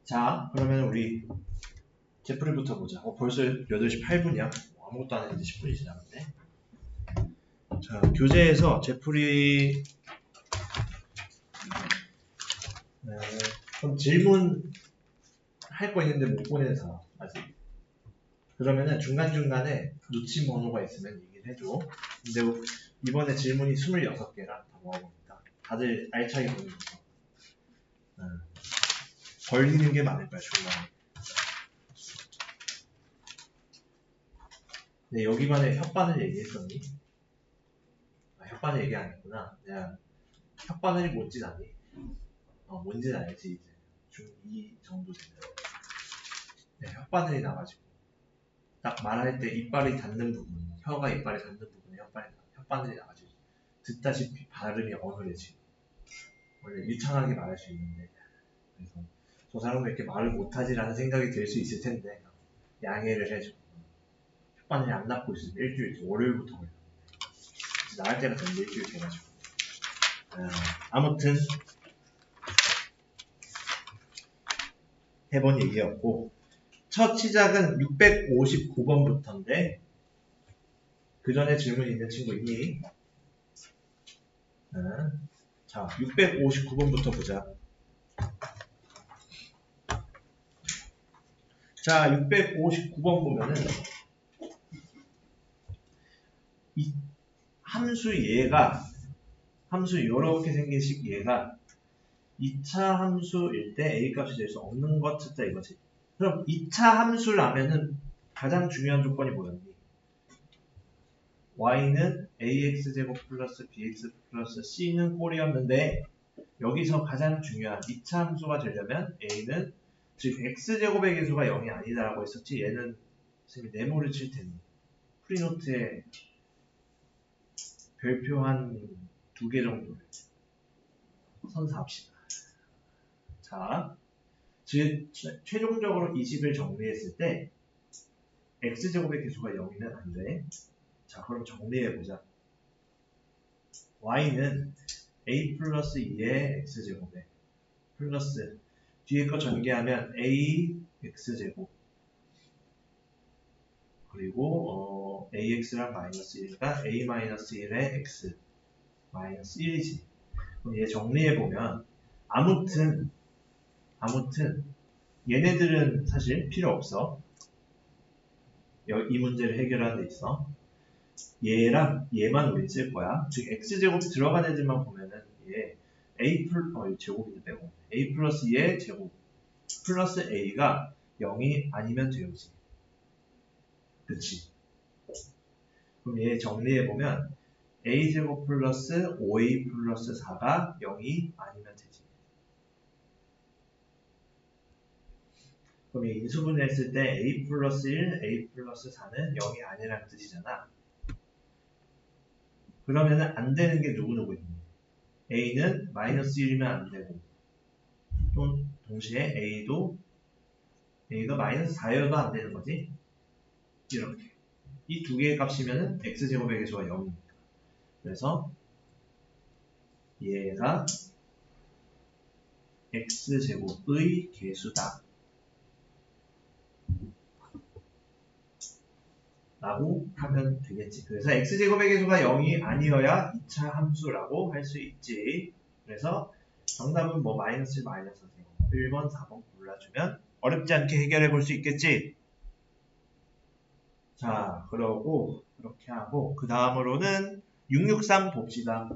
자, 그러면 우리 제풀이부터 보자. 벌써 8시 8분이야. 아무것도 안 했는데 10분이 지났네. 자, 교재에서 제풀이 그럼 질문 할 거 있는데 못 보내는 사람 아직. 그러면은 중간중간에 놓친 번호가 있으면 얘기를 해줘. 근데 이번에 질문이 26개라 다 모아보니까 다들 알차게 보내줘서 걸리는 게 많을 거야 중간에. 네, 여기만에 혓바늘 얘기했었니? 아, 혓바늘 얘기 안 했구나. 내가 혓바늘이 뭔지 아니? 뭔지는 알지 이제 중2 정도 되면. 네, 혓바늘이 나가지고 딱 말할 때 이빨이 닿는 부분, 혀가 이빨에 닿는 부분에 혓바늘이 나가지고 듣다시피 발음이 어눌해지고 원래 유창하게 말할 수 있는데, 그래서 저 사람은 왜 이렇게 말을 못하지라는 생각이 들 수 있을 텐데 양해를 해줘. 혓바늘이 안 낫고 있으면 일주일, 월요일부터 걸려. 나을 때가 되면 일주일 돼가지고. 아무튼 해본 얘기였고, 첫 시작은 659번부터인데 그 전에 질문 있는 친구 있니? 자, 659번부터 보자. 자, 659번 보면은 이 함수 이렇게 생긴 식 얘가 2차 함수일 때 A 값이 될 수 없는 것 찾자 이거지. 그럼 2차 함수라면은 가장 중요한 조건이 뭐였니? y는 ax제곱 플러스 bx 플러스 c는 꼴이었는데 여기서 가장 중요한 2차 함수가 되려면 a는 즉 x제곱의 개수가 0이 아니다라고 했었지. 얘는 선생님이 네모를 칠 테니 프리노트에 별표 한 2개 정도를 선사합시다. 자, 즉 최종적으로 이 식을 정리했을 때 x제곱의 개수가 0이면 안 돼. 자, 그럼 정리해보자. y는 a 플러스 2의 x제곱에 플러스 뒤에 거 전개하면 a x제곱 그리고 ax랑 마이너스 1가 a 마이너스 1의 x 마이너스 1이지. 그럼 얘 정리해보면 아무튼 얘네들은 사실 필요 없어. 이 문제를 해결하는 데 있어. 얘랑 얘만 우리 쓸 거야. 즉 x제곱이 들어간 애들만 보면은 얘 제곱이 빼고 a 플러스 2의 제곱 플러스 a가 0이 아니면 되지. 그치? 그럼 얘 정리해보면 a제곱 플러스 5a 플러스 4가 0이 아니면 되지. 그럼 이 인수분해 했을 때 a 플러스 1, a 플러스 4는 0이 아니라는 뜻이잖아. 그러면은 안 되는 게 누구 있니? a는 마이너스 1이면 안 되고 또 동시에 a가 마이너스 4여도 안 되는 거지. 이렇게 이 두 개의 값이면은 x제곱의 개수가 0이니까. 그래서 얘가 x제곱의 개수다 라고 하면 되겠지. 그래서 x제곱의 개수가 0이 아니어야 2차 함수라고 할 수 있지. 그래서 정답은 뭐 마이너스 1, 마이너스 1번, 4번 골라주면 어렵지 않게 해결해 볼 수 있겠지. 자, 그러고 그렇게 하고 그 다음으로는 663 봅시다.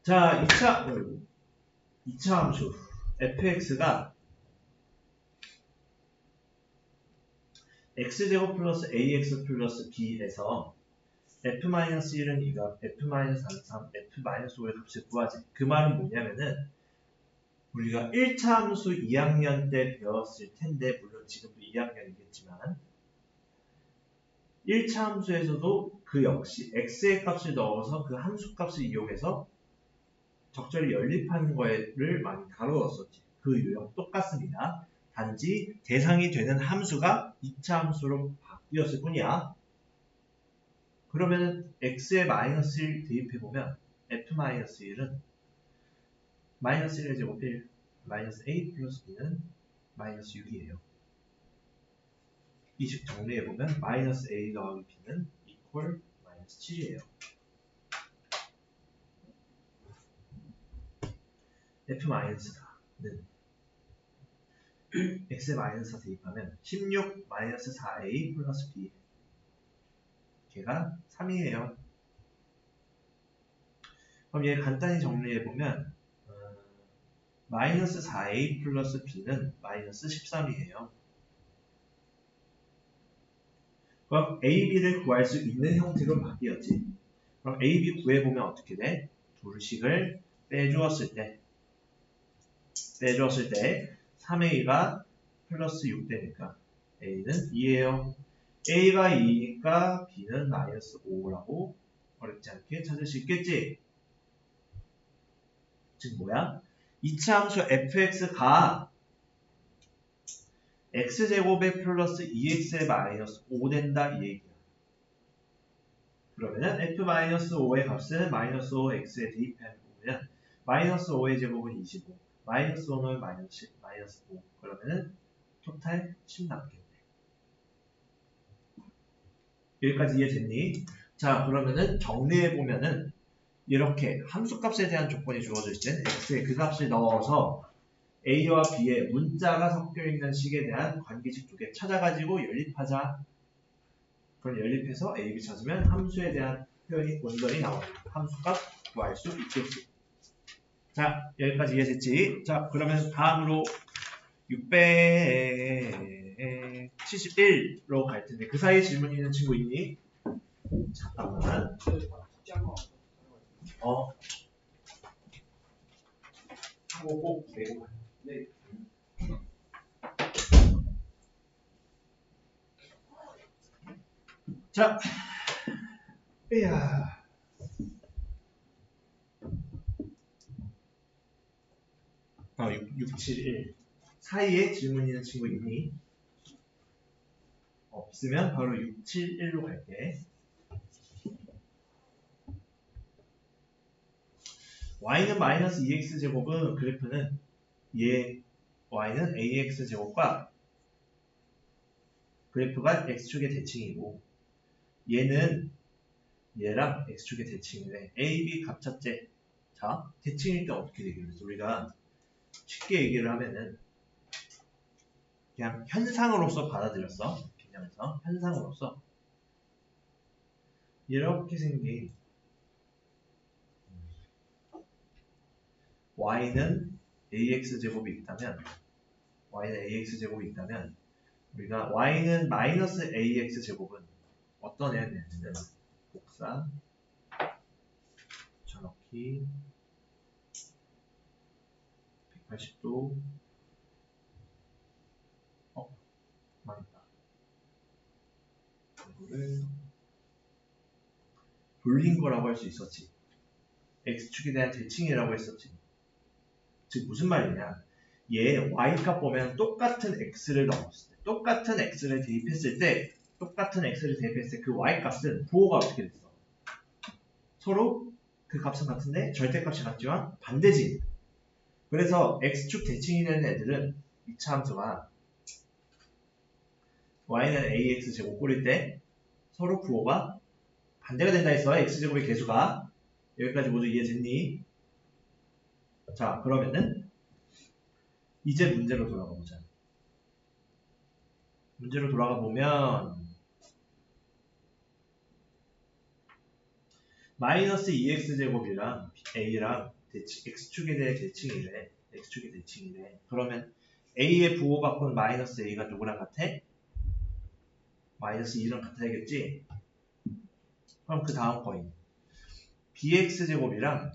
자, 2차 함수 fx가 x제곱 플러스 ax 플러스 b에서 f-1은 이거 f-3, 3, f-5의 값을 구하지. 그 말은 뭐냐면은 우리가 1차 함수 2학년 때 배웠을 텐데 물론 지금도 2학년이겠지만 1차 함수에서도 그 역시 x의 값을 넣어서 그 함수 값을 이용해서 적절히 연립하는 거를 많이 다루었었지. 그 유형 똑같습니다. 단지 대상이 되는 함수가 2차 함수로 바뀌었을 뿐이야. 그러면 x에 마이너스 1 대입해보면 f-1은 마이너스 1의 제곱 1, 마이너스 a 플러스 b는 마이너스 6이에요. 이 식 정리해보면 마이너스 a 더하기 b는 이퀄 마이너스 7이에요. f-4는 x에 마이너스 4 대입하면 16 마이너스 4a 플러스 b 걔가 3이에요. 그럼 얘 간단히 정리해보면 마이너스 4a 플러스 b는 마이너스 13이에요. 그럼 a, b를 구할 수 있는 형태로 바뀌었지. 그럼 a, b 구해보면 어떻게 돼? 둘씩을 빼주었을 때 3a가 플러스 6 되니까 a는 2예요. a가 2니까 b는 마이너스 5라고 어렵지 않게 찾을 수 있겠지? 즉 뭐야? 이차 함수 fx가 x제곱에 플러스 2x에 마이너스 5 된다 이 얘기야. 그러면은 f-5의 값은 마이너스 5x에 대입해보면 마이너스 5의 제곱은 25, 마이너스 5는 마이너스 10, 마이너스 5. 그러면은 토탈 10 남겠네. 여기까지 이해됐니? 자, 그러면은 정리해보면은 이렇게 함수값에 대한 조건이 주어질 땐 x에 그 값을 넣어서 a와 b의 문자가 섞여있는 식에 대한 관계식 두 개 찾아가지고 연립하자. 그럼 연립해서 a, b 찾으면 함수에 대한 표현이 온전히 나옵니다. 함수값 구할 수 있겠지. 자, 여기까지 이해됐지? 자, 그러면 다음으로 671로 갈 텐데 그 사이에 질문 있는 친구 있니? 잠깐만. 하고 꼭 내고 가. 네. 자, 671 사이에 질문 있는 친구 있니? 없으면 바로 671로 갈게. y는 마이너스 2x제곱은 그래프는 y는 ax제곱과 그래프가 x축의 대칭이고 얘는 얘랑 x축의 대칭이래. a, b 값 찾재. 자, 대칭일 때 어떻게 되겠어? 우리가 쉽게 얘기를 하면은 그냥 현상으로서 받아들였어. 개념에서 현상으로서 이렇게 생긴 y는 ax제곱이 있다면 우리가 y는 마이너스 ax제곱은 어떤 애였냐면 복사 정확히 180도 망했다. 이거를 돌린 거라고 할 수 있었지. x축에 대한 대칭이라고 했었지. 즉 무슨 말이냐? 얘 y값 보면 똑같은 x를 넣었을 때, 똑같은 x를 대입했을 때 그 y값은 부호가 어떻게 됐어? 서로 그 값은 같은데 절대값이 같지만 반대지. 그래서 x축 대칭이 되는 애들은 2차 함수가 y는 ax제곱 꾸릴 때 서로 부호가 반대가 된다 했어. x제곱의 개수가. 여기까지 모두 이해됐니? 자, 그러면은 이제 문제로 돌아가 보자. 문제로 돌아가 보면 마이너스 2x제곱이랑 a랑 x축에 대해 대칭이래. x축의 대칭이래. 그러면 a의 부호 바꾼 마이너스 a가 누구랑 같아? 마이너스 2랑 같아야겠지? 그럼 그 다음 거인 bx제곱이랑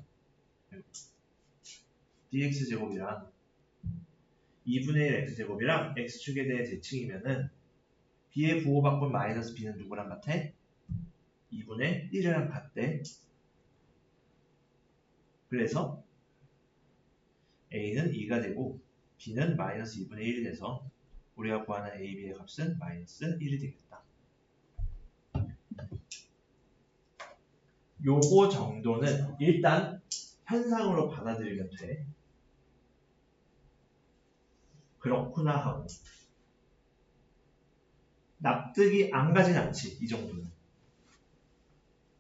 2분의 1 x제곱이랑 x축에 대해 대칭이면은 b의 부호 바꾼 마이너스 b는 누구랑 같아? 2분의 1이랑 같대. 그래서 a는 2가 되고 b는 마이너스 2분의 1이 돼서 우리가 구하는 a, b의 값은 마이너스 1이 되겠다. 요거 정도는 일단 현상으로 받아들이면 돼. 그렇구나 하고 납득이 안 가진 않지. 이 정도는.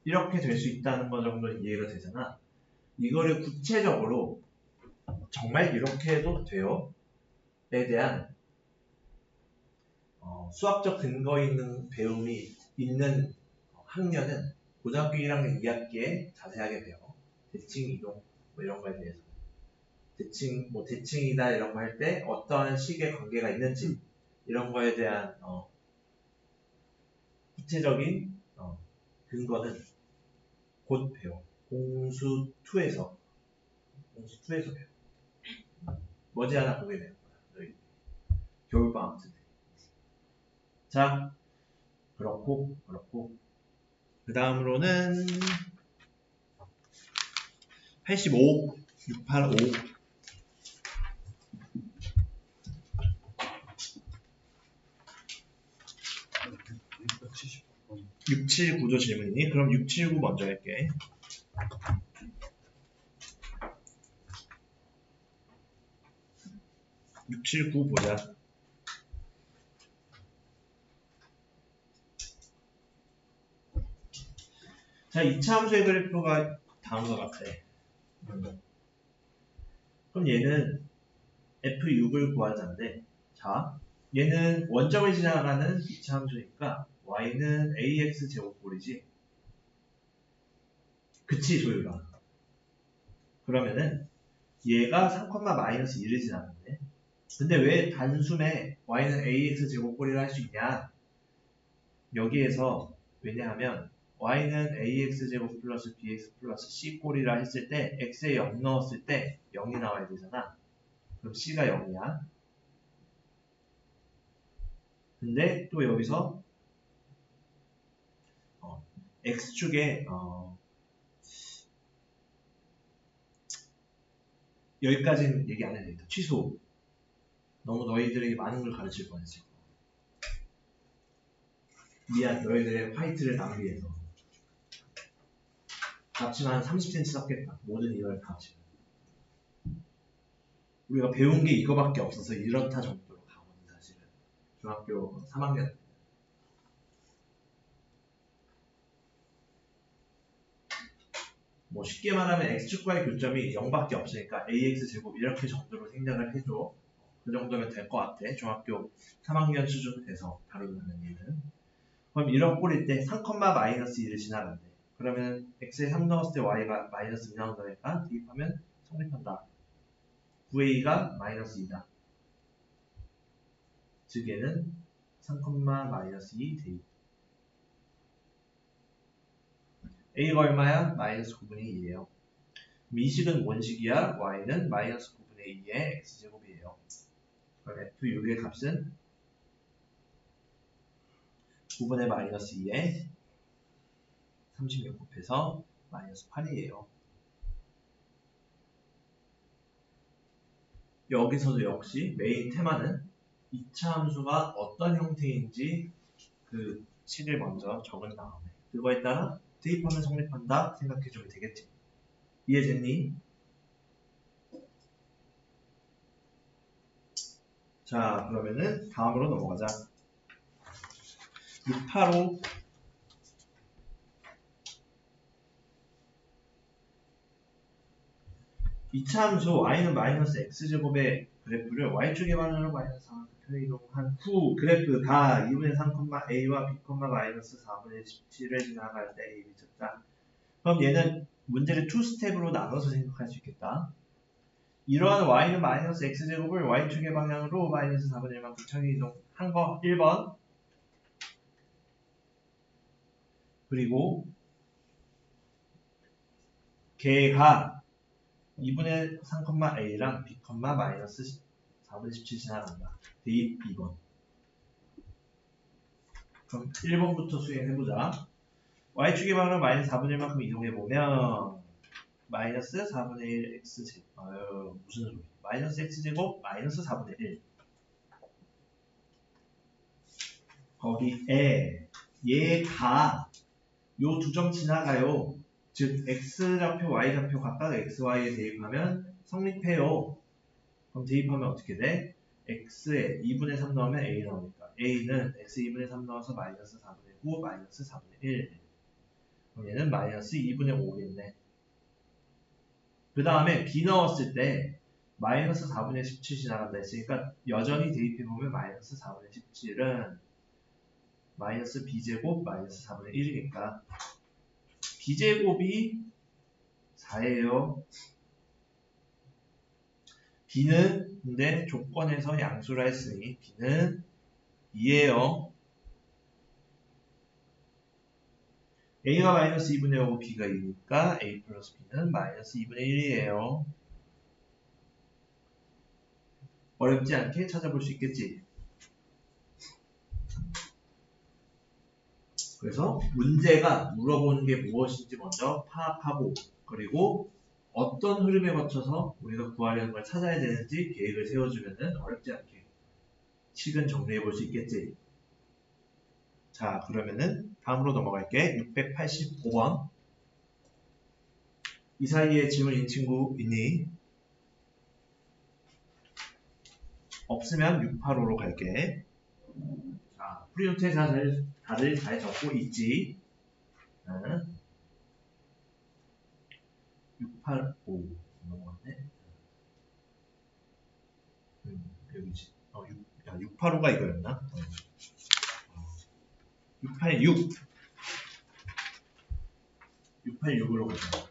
이렇게 될 수 있다는 거 정도는 이해가 되잖아. 이거를 구체적으로 정말 이렇게 해도 돼요? 에 대한 수학적 근거 있는 배움이 있는 학년은 고등학교 1학년 2학기에 자세하게 배워. 대칭, 이동 뭐 이런 거에 대해서. 대칭이다 이런 거 할 때 어떠한 식의 관계가 있는지 이런 거에 대한 구체적인 근거는 곧 배워. 공수2에서 배워. 머지않아 보게 되는 거야. 너희 겨울방학 때. 자, 그렇고 그 다음으로는 85, 685 679도 질문이니? 그럼 679 먼저 할게. 679 보자. 자, 2차 함수의 그래프가 다음과 같아. 그럼 얘는 F6을 구하자인데, 자, 얘는 원점을 지나가는 2차 함수니까 y는 ax 제곱꼴이지. 그치, 소유가. 그러면은 얘가 3,-1을 지나는데, 근데 왜 단숨에 y는 ax 제곱꼴이라 할 수 있냐? 여기에서 왜냐하면 y는 ax 제곱 플러스 bx 플러스 c 꼴이라 했을 때 x에 0 넣었을 때 0이 나와야 되잖아. 그럼 c가 0이야. 근데 또 여기서 x축에 여기까지는 얘기 안 해도 되겠다. 취소. 너무 너희들에게 많은 걸 가르칠 뻔했어. 미안, 너희들의 화이트를 낭비해서. 값치면 한 30cm 섞겠다. 모든 이걸 값치면. 우리가 배운 게 이거밖에 없어서 이렇다 정도로 가거든, 사실은. 중학교 3학년. 뭐 쉽게 말하면 x축과의 교점이 0밖에 없으니까 ax제곱 이렇게 정도로 생각을 해줘. 그 정도면 될 것 같아. 중학교 3학년 수준에서 다루는 얘는. 그럼 이런 꼴일 때 3,-1을 지나간대. 그러면 x에 3 넣었을 때 y가 -2 나온다니까 대입하면 성립한다. 9a가 -2다. 즉 얘는 3,-2 대입. a가 얼마야? -9분의 2예요. 미식은 원식이야. y는 -9분의 2의 x제곱이에요. 그럼 f6의 값은 9분의 -2에 36 곱해서 -8이에요. 여기서도 역시 메인 테마는 2차 함수가 어떤 형태인지 그 식을 먼저 적은 다음에 그거에 따라 대입하면 성립한다 생각해주면 되겠지. 이해됐니? 자, 그러면은 다음으로 넘어가자. 685 2차 함수 y는 -x제곱의 그래프를 y축의 반응으로 -4 이동한 후 그래프 가 2분의 3,a와 b, -4분의 17을 지나갈 때 a, b 찾자. 그럼 얘는 문제를 2스텝으로 나눠서 생각할 수 있겠다. 이러한 y는 -x제곱을 y축의 방향으로 -4분의 1만큼 평행 이동한 거 1번. 그리고 걔가 2분의 3,a랑 b, -4분의 17 지나간다. 대입 2번. 그럼 1번부터 수행해보자. y축의 방향으로 -4분의 1만큼 이동해보면 -4분의 1 x제곱 무슨 소리 -x제곱 -4분의 1 거기에 얘가 요 두 점 지나가요. 즉 x좌표, y좌표 각각 xy에 대입하면 성립해요. 그럼 대입하면 어떻게 돼? x에 2분의 3 넣으면 a 나오니까 a는 x 2분의 3 넣어서 마이너스 4분의 9, 마이너스 4분의 1. 그럼 얘는 마이너스 2분의 5겠네. 그 다음에 b 넣었을 때 마이너스 4분의 17 지나간다 했으니까 여전히 대입해보면 마이너스 4분의 17은 마이너스 b제곱 마이너스 4분의 1이니까 b제곱이 4예요. b는 근데 조건에서 양수라 했으니 b는 2예요. a가 마이너스 2분의 5고 b가 2니까 a 플러스 b는 마이너스 2분의 1이에요. 어렵지 않게 찾아볼 수 있겠지. 그래서 문제가 물어보는 게 무엇인지 먼저 파악하고 그리고 어떤 흐름에 거쳐서 우리가 구하려는 걸 찾아야 되는지 계획을 세워주면 어렵지 않게 식은 정리해 볼 수 있겠지. 자, 그러면은 다음으로 넘어갈게. 685번. 이 사이에 질문 있는 친구 있니? 없으면 685로 갈게. 자, 프리노트에 다들 잘 적고 있지? 685 넘어갔네. 여기지. 685가 이거였나? 686 686으로 가자.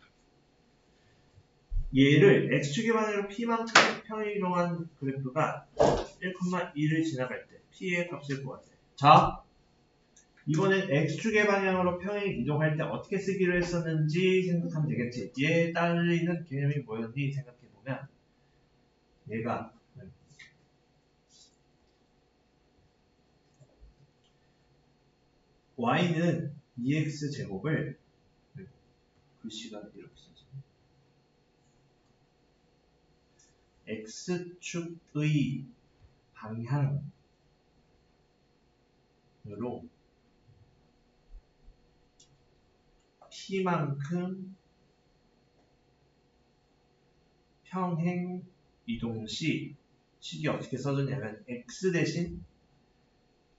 얘를 x축의 방향으로 p만큼 평행이동한 그래프가 1,2를 지나갈 때 p의 값을 구하세요. 자, 이번엔 x축의 방향으로 평행 이동할 때 어떻게 쓰기로 했었는지 생각하면 되겠지. 얘에 따르는 개념이 뭐였니 생각해보면 얘가 y는 2x제곱을 글씨가 이렇게 써져. x축의 방향으로 p만큼 평행 이동 시 식이 어떻게 써졌냐면 x 대신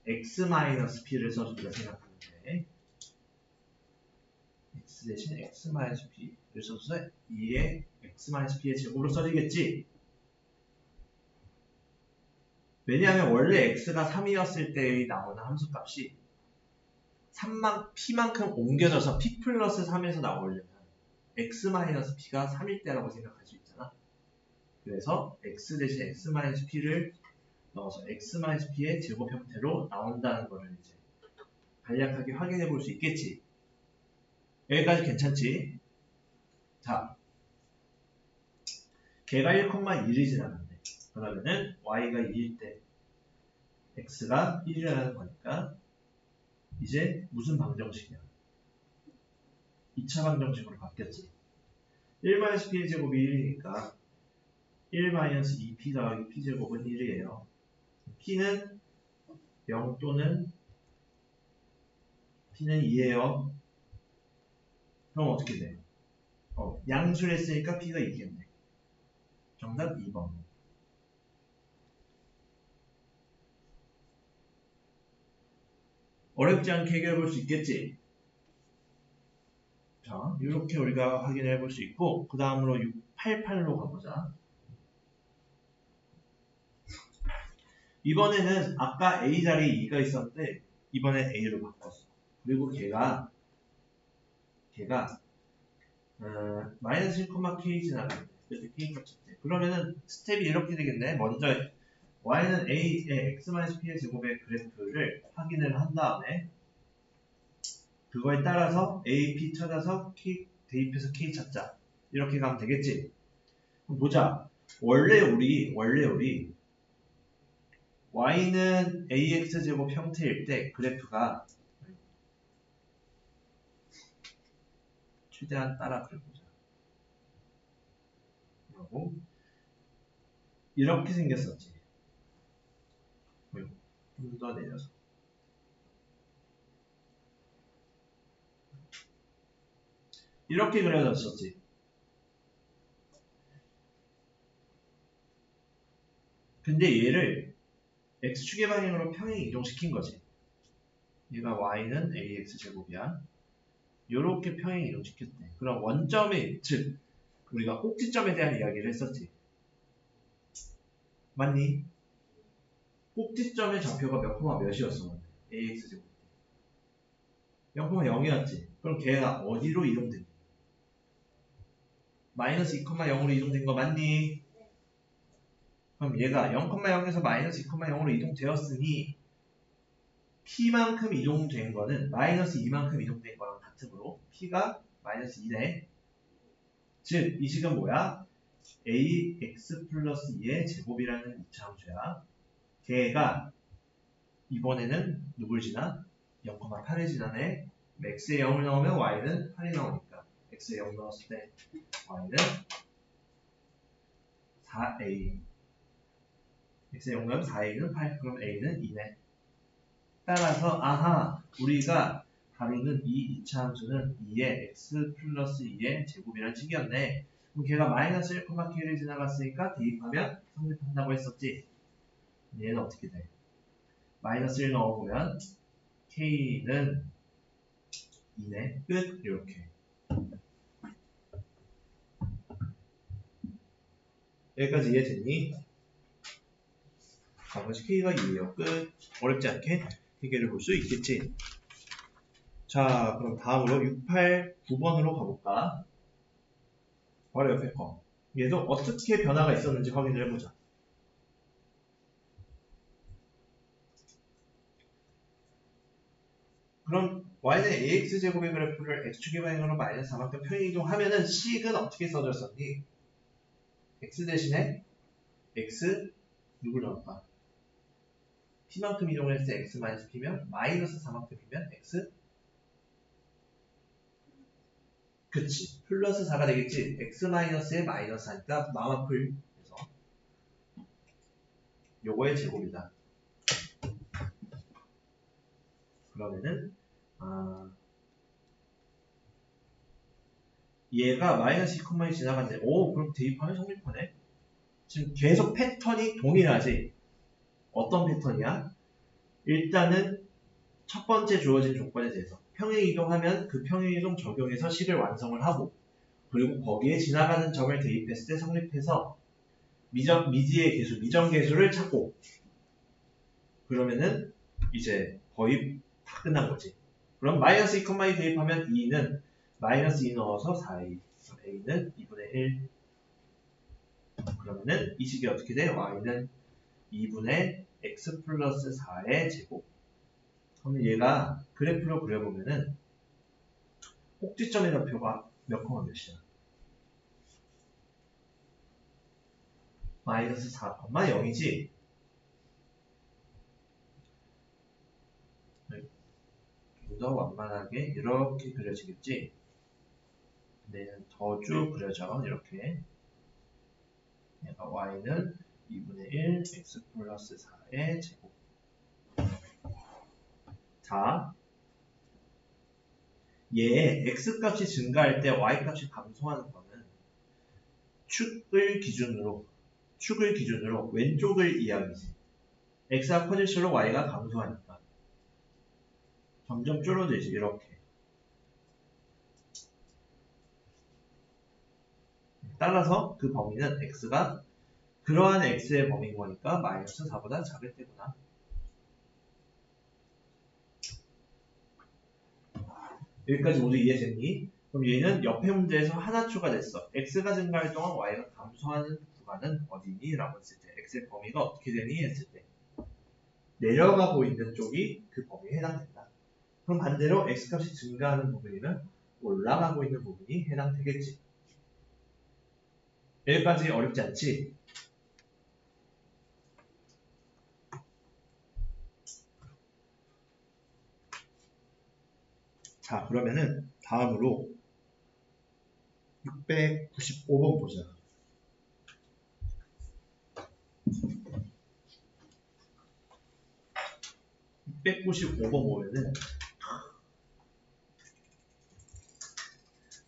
x-p를 써준다 생각하면 돼. x 대신 x-p를 써줘서 2의 x-p의 제곱으로 써지겠지. 왜냐하면 원래 x가 3이었을 때 나오는 함수값이 p만큼 옮겨져서 p 플러스 3에서 나오려면 x-p가 3일 때라고 생각할 수 있잖아. 그래서 x 대신 x-p를 넣어서 x-p의 제곱 형태로 나온다는 거를 이제 간략하게 확인해 볼 수 있겠지. 여기까지 괜찮지? 자, 걔가 1,2를 지나간대. 그러면은 y가 2일 때 x가 1이라는 거니까 이제 무슨 방정식이야? 2차 방정식으로 바뀌었지. 1-p의 제곱이 1이니까 1-2p 더하기 p제곱은 1이에요. p는 0 또는 p는 2예요. 그럼 어떻게 돼? 양수를 했으니까 p가 2겠네. 정답 2번. 어렵지 않게 해결해 볼 수 있겠지? 자, 이렇게 우리가 확인해 볼 수 있고, 그 다음으로 688로 가보자. 이번에는 아까 A 자리에 2가 있었는데, 이번엔 A로 바꿨어. 그리고 걔가 마이너스 1,k 지나가는데, 그때 K 값 쳤대. 그러면은 스텝이 이렇게 되겠네. 먼저 Y는 A의 X-P의 제곱의 그래프를 확인을 한 다음에, 그거에 따라서 A, P 찾아서 K, 대입해서 K 찾자. 이렇게 가면 되겠지? 그럼 보자. 원래 우리 y는 ax제곱 형태일 때 그래프가 최대한 따라 그려보자. 그리고 이렇게 생겼었지. 좀 더 내려서. 이렇게 그려졌었지. 근데 얘를 x축의 방향으로 평행 이동시킨 거지. 얘가 y는 ax 제곱이야. 요렇게 평행 이동시켰대. 그럼 원점의, 즉 우리가 꼭지점에 대한 이야기를 했었지. 맞니? 꼭지점의 좌표가 몇 콤마 몇이었어? ax 제곱. 0,0이었지. 그럼 걔가 어디로 이동됐니? 마이너스 2,0으로 이동된 거 맞니? 그럼 얘가 0,0에서 마이너스 2,0으로 이동되었으니 p만큼 이동된 거는 마이너스 2만큼 이동된 거랑 같으므로 p가 마이너스 2네. 즉 이 식은 뭐야? ax 플러스 2의 제곱이라는 이차함수야. 걔가 이번에는 누굴 지나? 0,8을 지나네. x에 0을 넣으면 y는 8이 나오니까 x에 0 넣었을 때 y는 4a. x에 0 넣으면 4a는 8. 그럼 a는 2네. 따라서 아하, 우리가 다루는 이 2차 함수는 2의 x 플러스 2의 제곱이라는 식이었네. 그럼 걔가 마이너스 1,k를 지나갔으니까 대입하면 성립한다고 했었지. 얘는 어떻게 돼? 마이너스 1 넣어보면 k는 2네. 끝. 이렇게. 여기까지 이해됐니? 자, 그래서 k가 2예요. 끝. 어렵지 않게 해결을 볼 수 있겠지. 자, 그럼 다음으로 6, 8, 9번으로 가볼까? 바로 옆에 거. 얘도 어떻게 변화가 있었는지 확인을 해보자. 그럼 y는 ax제곱의 그래프를 x축의 방향으로 마이너스 4만큼 평행이동하면은 식은 어떻게 써졌었니? x 대신에 x 누굴 넣을까? p만큼 이동을 했을 때 x 마이너스 p면 마이너스 4만큼이면 x 그치 플러스 4가 되겠지. x 마이너스에 마이너스 하니까 마음 아플. 그래서 요거의 제곱이다. 그러면은 얘가 마이너스 2,2 지나갔네. 오, 그럼 대입하면 성립하네. 지금 계속 패턴이 동일하지. 어떤 패턴이야? 일단은 첫 번째 주어진 조건에 대해서 평행이동하면 그 평행이동 적용해서 식을 완성을 하고, 그리고 거기에 지나가는 점을 대입했을 때 성립해서 미지의 계수, 미정계수를 찾고, 그러면은 이제 거의 다 끝난 거지. 그럼 마이너스 2,2 대입하면 2는 마이너스 2 넣어서 4a. a는 2분의 1. 그러면은 이 식이 어떻게 돼? y는 2분의 x 플러스 4의 제곱. 그럼 얘가 그래프로 그려보면은 꼭지점의 좌표가 몇 콤마 몇이야? 마이너스 4,0이지? 좀 더 완만하게 이렇게 그려지겠지? 근데 더 쭉 그려져. 이렇게. 얘가 y는 2분의 1 x 플러스 4의 제곱. 자, 얘 x값이 증가할 때 y값이 감소하는 거는 축을 기준으로 왼쪽을 이야기지. x가 커질수록 y가 감소하니까 점점 줄어들지. 이렇게. 따라서 그 범위는 x가 그러한 x의 범위인 거니까 마이너스 4보다 작을 때구나. 여기까지 모두 이해됐니? 그럼 얘는 옆에 문제에서 하나 추가됐어. x가 증가할 동안 y가 감소하는 구간은 어디니? 라고 했을 때 x의 범위가 어떻게 되니? 했을 때 내려가고 있는 쪽이 그 범위에 해당된다. 그럼 반대로 x값이 증가하는 부분이면 올라가고 있는 부분이 해당되겠지. 여기까지 어렵지 않지? 자, 그러면은 다음으로 695번 보자. 695번 보면은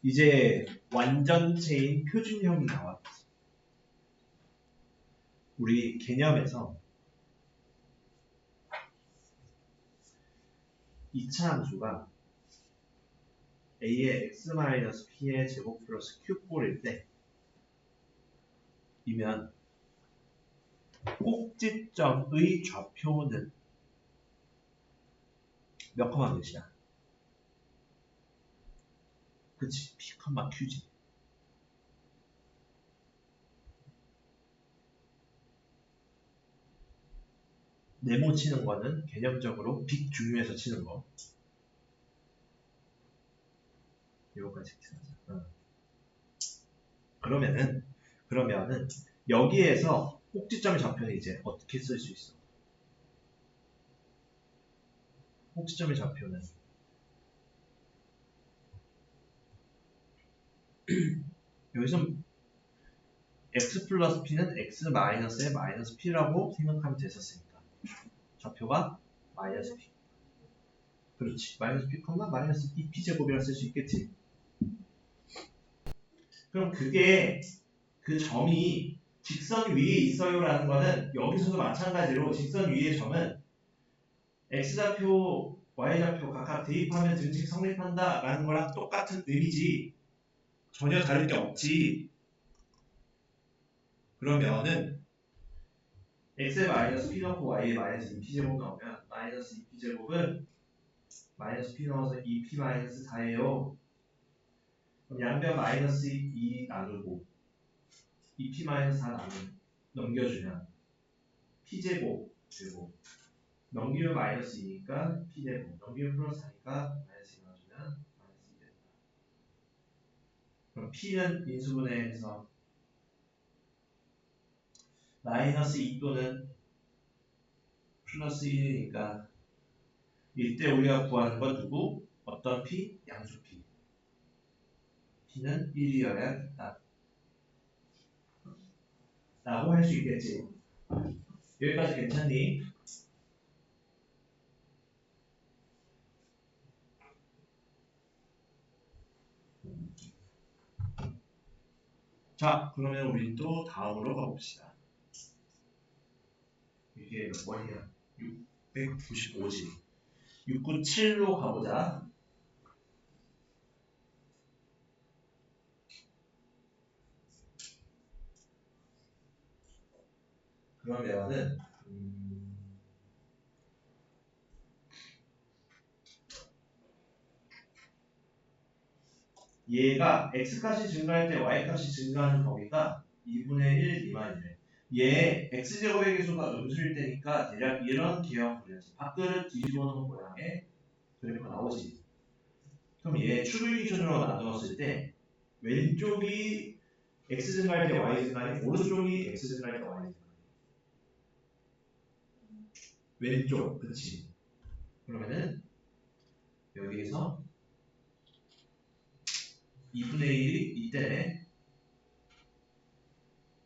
이제 완전체인 표준형이 나왔지. 우리 개념에서 이차함수가 a의 x-p의 제곱 플러스 q4일 때 이면 꼭지점의 좌표는 몇 컴마 몇이야? 그치, p, q지. 네모 치는 거는 개념적으로 빅 중요해서 치는 거. 이거까지 치자. 그러면은 여기에서 꼭지점의 좌표는 이제 어떻게 쓸 수 있어? 꼭지점의 좌표는 여기서 x 플러스 p는 x 마이너스의 마이너스 p라고 생각하면 됐었으니까 좌표가 마이너스 p. 그렇지. 마이너스 p, 마이너스 2p 제곱이라 쓸 수 있겠지. 그럼 그게 그 점이 직선 위에 있어요라는 거는 여기서도 마찬가지로 직선 위의 점은 x좌표, y좌표 각각 대입하면 등식 성립한다 라는 거랑 똑같은 의미지. 전혀 다를 게 없지. 그러면은 x에 마이너스 p 넣고 y에 마이너스 2p 제곱 넣으면 마이너스 2p 제곱은 마이너스 p 넣어서 2p 마이너스 4예요. 그럼 양변 마이너스 2 나누고 2p 마이너스 4 넘겨주면 p 제곱 제곱 넘기면 마이너스 2니까 p 제곱 넘기면 플러스 4니까 마이너스 2 넣어주면 마이너스 2 된다. 그럼 p는 인수분해해서 마이너스 2 또는 플러스 1이니까 이때 우리가 구하는 건 누구? 어떤 p? 양수 p. p는 1이어야겠다. 라고 할 수 있겠지. 여기까지 괜찮니? 자, 그러면 우리 또 다음으로 가봅시다. 이게 몇 번이야? 695지. 697로 가보자. 그러면은 얘가 x값이 증가할 때 y값이 증가하는 범위가 2분의 1 미만이래. 얘 x제곱의 개수가 음수일 때니까 대략 이런 개형 그려지. 밖을 뒤집어 놓은 모양의 그래프가 나오지. 그럼 얘 축을 기준으로 나누었을 때 왼쪽이 x 증가할 때 y 증가해, 오른쪽이 x 증가할 때 y 증가해. 왼쪽, 그치? 그러면은 여기에서 2분의 1이 이때네.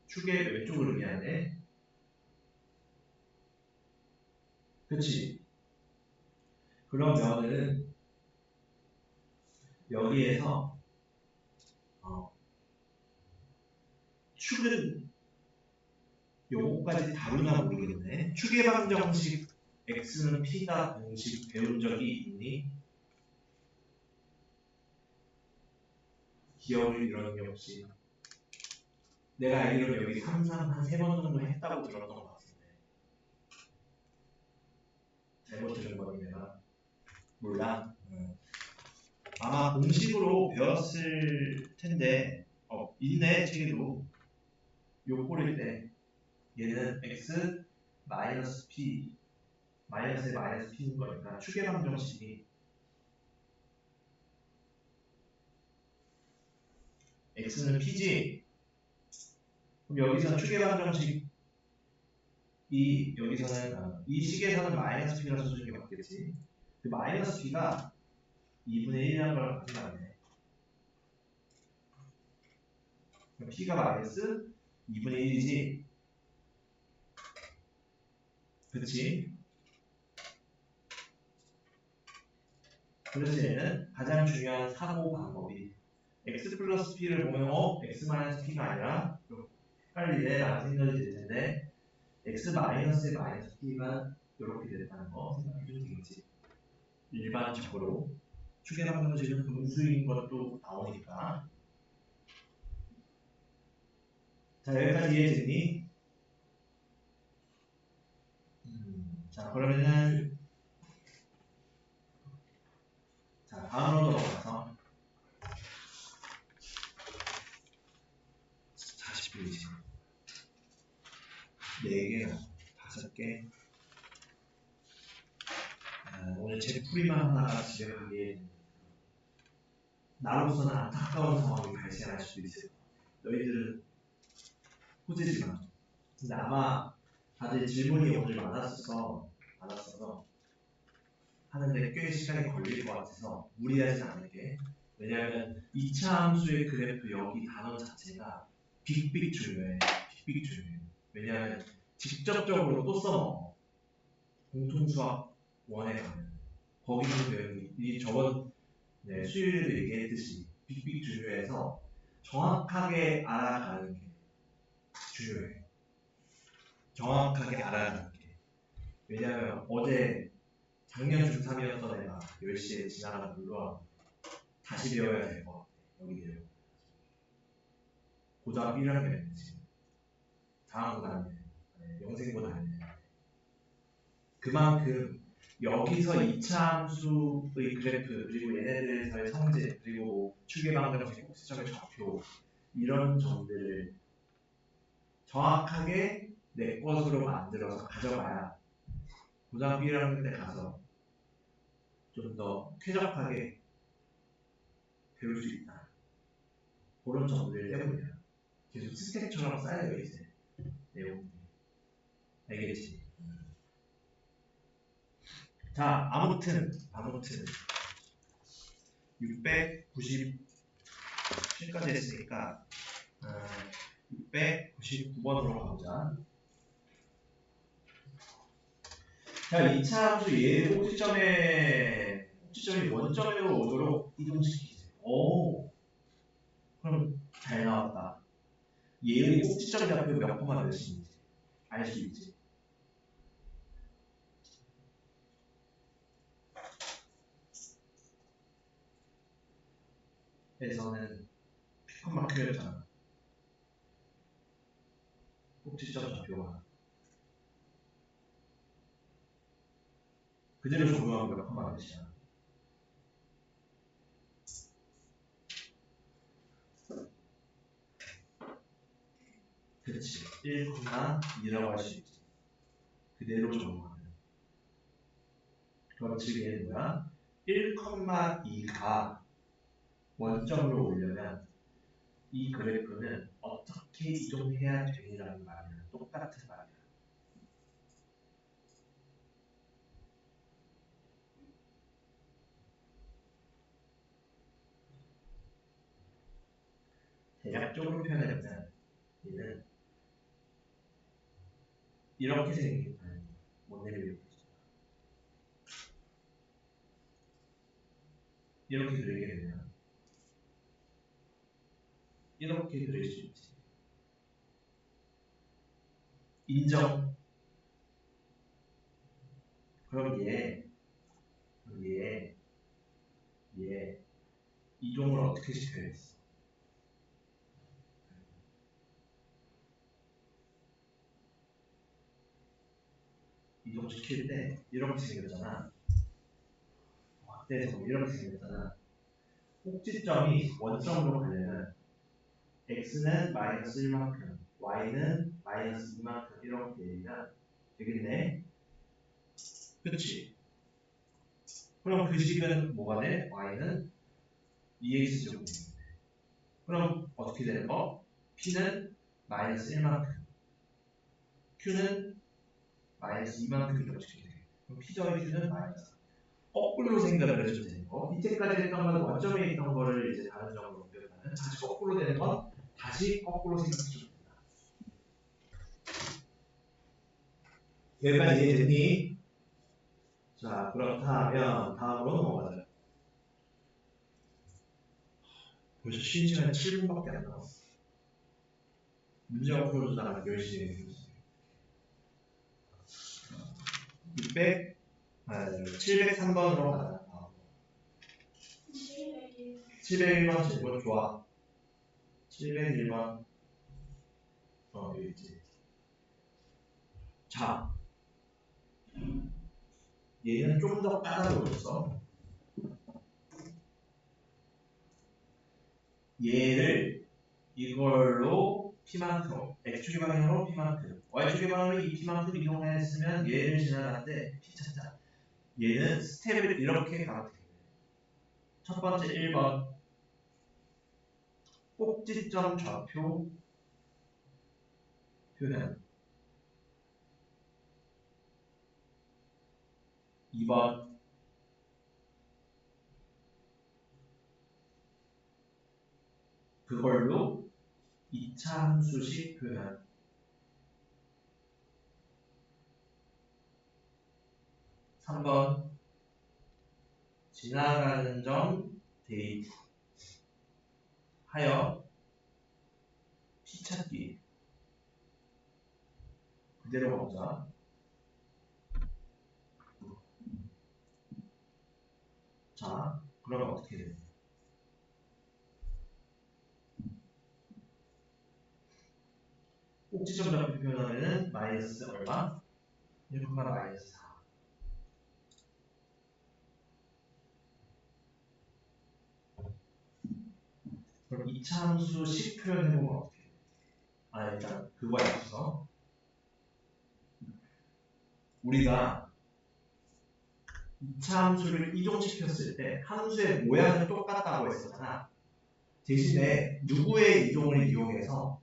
축의 왼쪽을 의미하네. 그치? 그러면은 여기에서 축은 요거까지 다루나 모르겠네. 축의 방정식 x는 p다 공식 배운 적이 있니? 기억을 잃었니 혹시? 내가 알기로는 여기 항상 한 3번 정도 했다고 들었던 것 같은데 잘못 들은 거니 내가? 몰라? 아마 공식으로 배웠을 텐데 있네 책에도. 요 꼴일 때 얘는 x 마이너스 p 마이너스에 마이너스 p인 거니까 축의 방정식이 x는 p지. 그럼 여기서 축의 방정식이 여기서는 이 식에서는 마이너스 p라고 써주는 게 맞겠지. 그 마이너스 p가 2분의 1이라는 걸 가져가네. 그럼 p가 마이너스 2분의 1이지. 그치? 그래서 얘는 가장 중요한 사고 방법이 x 플러스 p를 보면 x 마이너스 p가 아니라 헷갈리네 라는 생각이 들 텐데 x 마이너스의 마이너스 p가 이렇게 됐다는 거 생각해 주면 되겠지. 일반적으로 추계방정식은 분수인 것도 나오니까. 자, 여기까지 이해됐니? 자, 그러면은 자, 다음으로 넘어가서 40페이지 4개, 5개. 오늘 제 풀이만 하다가 집에 가기에 나로서는 안타까운 상황이 발생할 수도 있어요. 너희들은 호재지만. 근데 아마 다들 질문이 오늘 많았어서 하는데 꽤 시간이 걸릴 것 같아서 무리하지 않을게. 왜냐하면 2차 함수의 그래프 여기 단어 자체가 빅빅 중요해. 빅빅 중요해. 왜냐하면 직접적으로 또 써먹어. 공통수학 1에 가면 거기서 배우는 이 저번 수요일에도 얘기했듯이 빅빅 중요해서 정확하게 알아가는 게 중요해. 정확하게 알아가는 게. 왜냐하면 어제 작년 중3이었던 애가 10시에 지나가다 물러와 다시 배워야 될 것 같아. 여기 내용. 고등학교 1학년 지금 다음보다 안 돼. 영생보다 안 돼. 그만큼 여기서 2차 함수의 그래프 그리고 얘네들에서의 성질 그리고 추계방정식 꼭지점의 좌표 이런 점들을 정확하게 내 것으로 만들어서 가져가야 고등학교 1학년 때 가서 좀 더 쾌적하게 배울 수 있다. 그런 점들 때문이야. 계속 스택처럼 쌓여요 이제 내용들이. 알겠지? 자, 아무튼 697까지 했으니까 699번으로 가보자. 자, 2차 함수 얘 꼭지점이 원점으로 오도록 이동시키세요. 오, 그럼 잘 나왔다. 얘의 꼭지점 좌표 몇 콤마 몇인지 알 수 있지. 에서는 콤마 큐였잖아. 꼭지점 좌표가 그대로 적용하면 몇 콤마 몇이야. 그렇지. 1,2라고 할 수 있지. 그대로 적용하면. 그럼 즉 얘는 뭐야? 1,2가 원점으로 오려면 이 그래프는 어떻게 이동해야 되느라는 말이야. 똑같은 말이야. 대략적으로 표현하면 얘는 이렇게 생긴 모델이 이렇게 그리게 되면 이렇게 그릴 수 있지. 인정. 그럼 얘 이동을 어떻게 시켜야겠어? 이동시킬 때 이렇게 생겼잖아. 확대해서 이렇게 생겼잖아. 꼭지점이 원점으로 가려면 x는 마이너스 1만큼, y는 마이너스 2만큼 이렇게 되면 되겠네? 그치? 그럼 그 식은 뭐가 돼? y는 2x제곱이 되겠네. 그럼 어떻게 되는 거? p는 마이너스 1만큼, q는 마이너스 2만큼 이렇게 되겠네. 그럼 p 더하기 q는 마이너스. 거꾸로 생각을 해주면 되는 거. 이때까지 했던 건 원점에 있던 거를 이제 다른 점으로 옮겨가면 다시 거꾸로 되는 건 다시 거꾸로 생각해주면 된다. 여기까지 이해됐니? 자, 그렇다면 다음으로 넘어가자. 벌써 쉬는 시간이 7분밖에 안 나와. 문제가 풀어주다가 10시에 해주세요. 703번으로 가자. 701번 질문 좋아. 701번. 여기 있지. 자, 얘는 좀 더 까다로웠어. 얘를 이걸로 P만큼, X축의 방향으로 P만큼, Y축의 방향으로 이 P만큼 이동했으면 얘를 지나갈 때 P 찾자. 얘는 스텝을 이렇게 가면 돼. 첫 번째 1번 꼭지점 좌표 표현. 2번 그걸로 2차 함수식 표현. 3번 지나가는 점 데이트 하여 P 찾기. 그대로 보자. 자, 그러면 어떻게 돼요? 꼭지점 좌표 표현하면은 마이너스 얼마? 1, 마이너스 4. 그럼 2차 함수식 표현해보면 어떻게 돼요? 일단 그거에 앞서서 우리가 2차 함수를 이동시켰을 때 함수의 모양은 똑같다고 했었잖아. 대신에 누구의 이동을 이용해서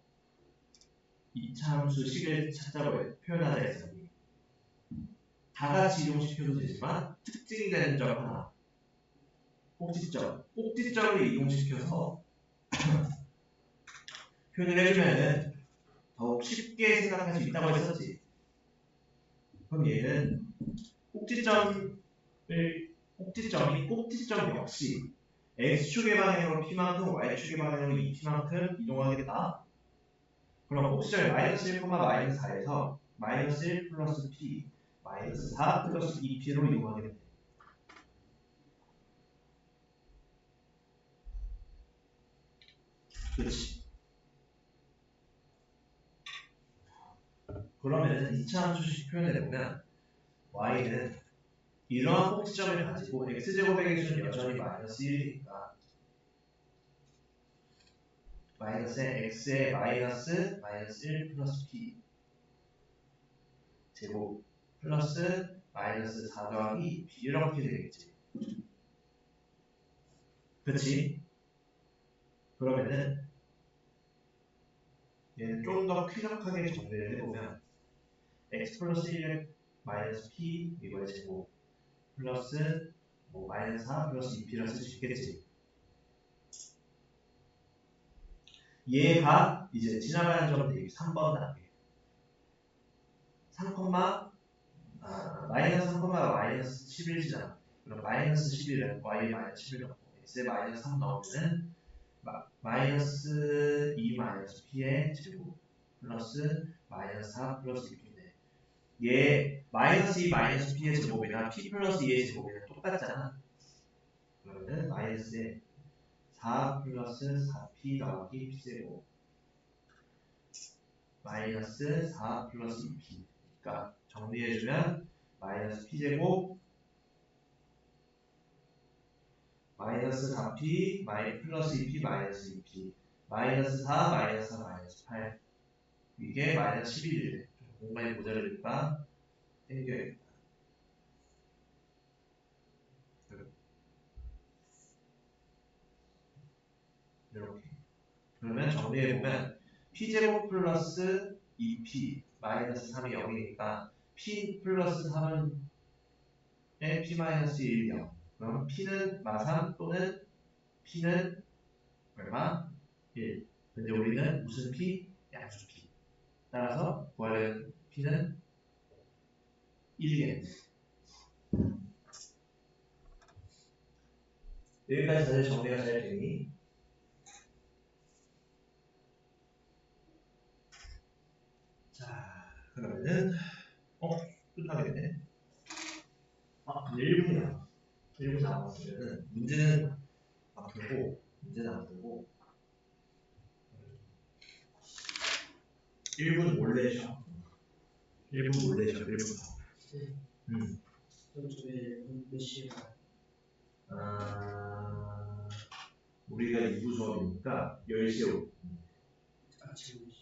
2차 함수식을 찾자고 표현하자 했었니? 다 같이 이동시켜도 되지만 특징이 되는 점 하나. 꼭지점을 이동시켜서 표현을 해주면은 더욱 쉽게 생각할 수 있다고 했었지. 그럼 얘는 꼭지점이 꼭지점 역시 X축의 방향으로 P만큼 Y축의 방향으로 2P만큼 이동하겠다. 그럼 꼭지점이 마이너스 1, 마이너스 4에서 마이너스 1 플러스 P 마이너스 4 플러스 2P로 이동하게 돼. 그렇지. 그러면 2차 함수식 표현해보면 y는 이러한 꼭지점을 가지고 x제곱의 기준은 여전히 마이너스 1이니까 마이너스에 x에 마이너스 1 플러스 p 제곱 플러스 마이너스 4 더하기 p 이렇게 되겠지. 그렇지? 그러면은 얘는 좀 더 쾌적하게 정리를 해보면 x 플러스 1의 마이너스 p 이거의 제곱 플러스 마이너스 4 플러스 2p를 쓸 수 있겠지. 얘가 이제 지나가는 점 대입 3번 단계. 3, 마이너스 3, 마이너스 11이잖아. 그럼 마이너스 11은 y 마이너스 11 넣고 x에 마이너스 3 넣으면은 마이너스 2 마이너스 p의 제곱 플러스 마이너스 4 플러스 2p인데 얘 마이너스 2 마이너스 p의 제곱이나 p 플러스 2의 제곱이랑 똑같잖아. 그러면은 마이너스에 4 플러스 4p 더하기 p제곱 마이너스 4 플러스 2p. 그러니까 정리해주면 마이너스 p제곱 마이너스 4p 플러스 2p 마이너스 2p 마이너스 4 마이너스 4 마이너스 8 이게 마이너스 11이래. 공간이 모자르니까 땡겨야겠다. 이렇게. 그러면 정리해보면 p제곱 플러스 2p 마이너스 3이 0이니까 p 플러스 3은 p 마이너스 1이 0. 그럼 p는 마삼 또는 p는 얼마? 1. 근데 우리는 무슨 p? 양수 p. 따라서 구하려는 p는 1이겠네. 여기까지 다시 정리가 잘 되니 그러면은 끝나겠네. 근데 1분이야. 1분 남았으면은 문제는 안 풀고 1분 몰래 쉬어. 1분 몰래 쉬어. 1분. 그럼 저게 몇 시에 가요? 우리가 2부 수업이니까 10시에 오고. 아침 10시.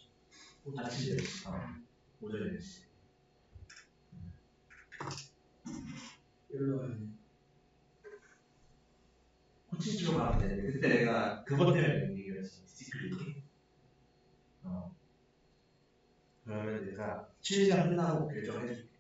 아침 10시. 오전 10시. 여기로 가야 돼. 코치집으로 가면 되는데 그때 내가 그것 때문에 얘기했어. 디스플레이. 그러면 내가 7시간 끝나고 결정해줄게.